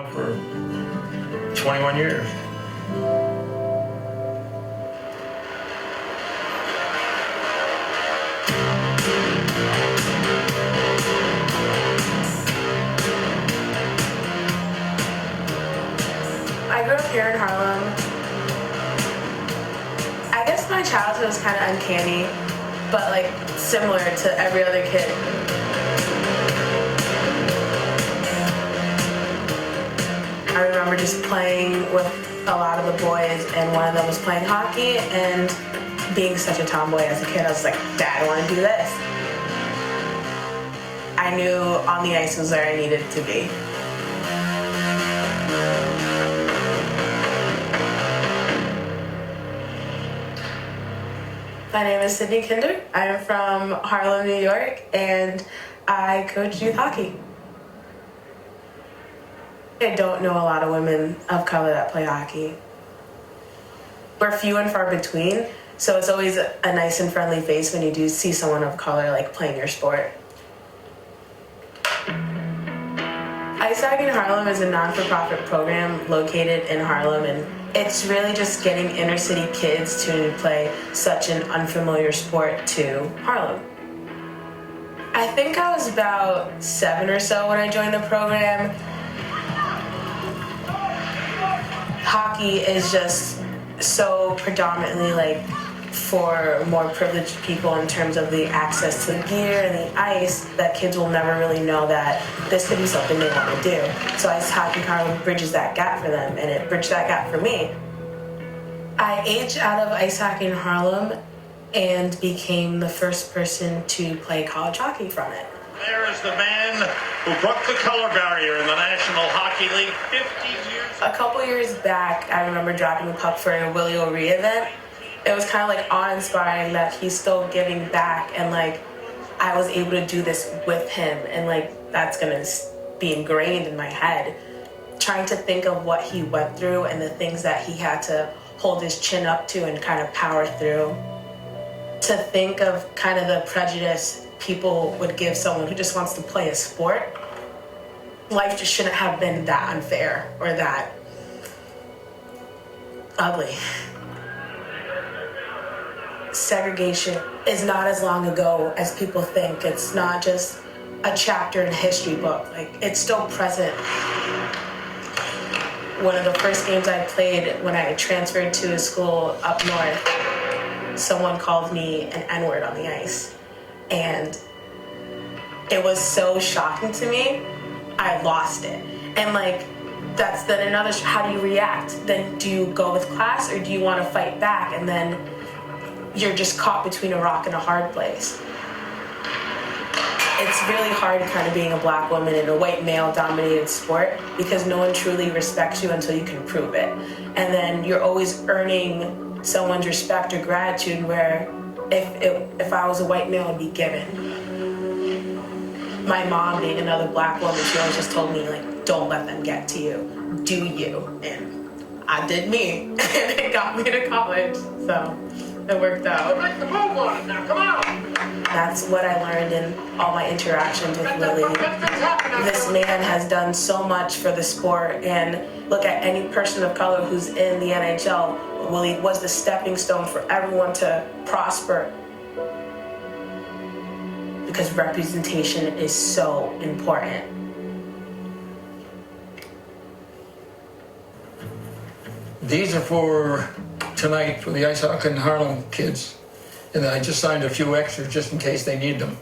now for 21 years. I grew up here in Harlem. I guess my childhood was kind of uncanny, but like similar to every other kid. I remember just playing with a lot of the boys, and one of them was playing hockey, and being such a tomboy as a kid, I was like, Dad, I want to do this. I knew on the ice was where I needed to be. My name is Sydney Kinder. I'm from Harlem, New York, and I coach youth hockey. I don't know a lot of women of color that play hockey. We're few and far between, so it's always a nice and friendly face when you do see someone of color like playing your sport. Ice Hockey in Harlem is a non-for-profit program located in Harlem, and it's really just getting inner city kids to play such an unfamiliar sport to Harlem. I think I was about 7 or so when I joined the program. Hockey is just so predominantly like for more privileged people in terms of the access to the gear and the ice, that kids will never really know that this could be something they want to do. So Ice Hockey in Harlem bridges that gap for them, and it bridged that gap for me. I aged out of Ice Hockey in Harlem and became the first person to play college hockey from it. There is the man who broke the color barrier in the National Hockey League 50 years. A couple years back, I remember dropping a puck for a Willie O'Ree event. It was kind of like awe-inspiring that he's still giving back, and like I was able to do this with him, and like that's gonna be ingrained in my head. Trying to think of what he went through and the things that he had to hold his chin up to and kind of power through. To think of kind of the prejudice people would give someone who just wants to play a sport. Life just shouldn't have been that unfair or that ugly. Segregation is not as long ago as people think. It's not just a chapter in a history book. Like, it's still present. One of the first games I played when I transferred to a school up north, someone called me an N-word on the ice. And it was so shocking to me, I lost it. And like, that's then another, how do you react? Then do you go with class, or do you want to fight back? And then you're just caught between a rock and a hard place. It's really hard kind of being a black woman in a white male-dominated sport, because no one truly respects you until you can prove it. And then you're always earning someone's respect or gratitude, where if I was a white male, it'd be given. My mom, being another black woman, she always just told me, like, don't let them get to you. Do you. And I did me. And it got me to college. So it worked out. Make the move on it now, come on! That's what I learned in all my interactions with Willie. This man has done so much for the sport, and look at any person of color who's in the NHL. Willie was the stepping stone for everyone to prosper, because representation is so important. These are for tonight for the Ice Hockey in Harlem kids, and I just signed a few extras just in case they need them.